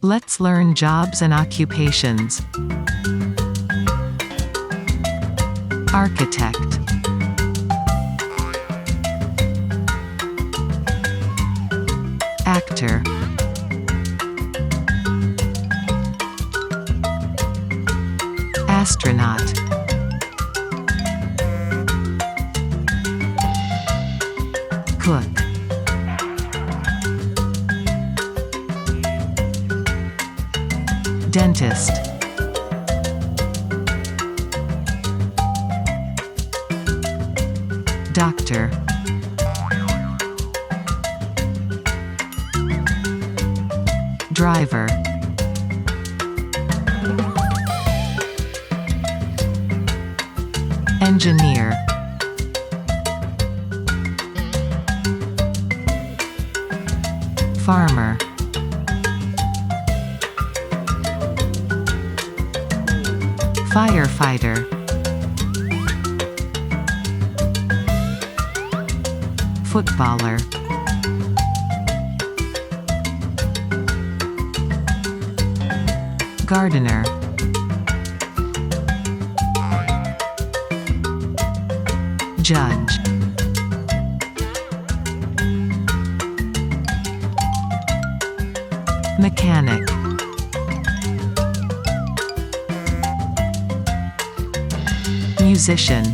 Let's learn jobs and occupations. Architect. Actor. Astronaut. Cook. Dentist. Doctor. Driver. Engineer. Farmer. Firefighter. Footballer. Gardener. Judge. Mechanic. Musician.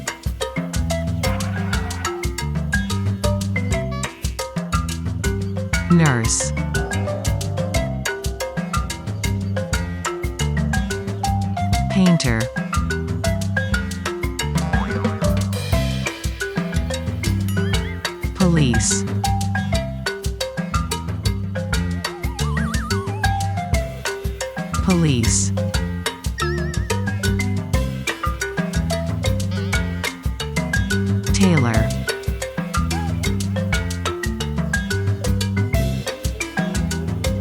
Nurse. Painter. Police. Police. Tailor.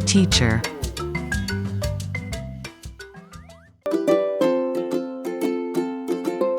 Teacher.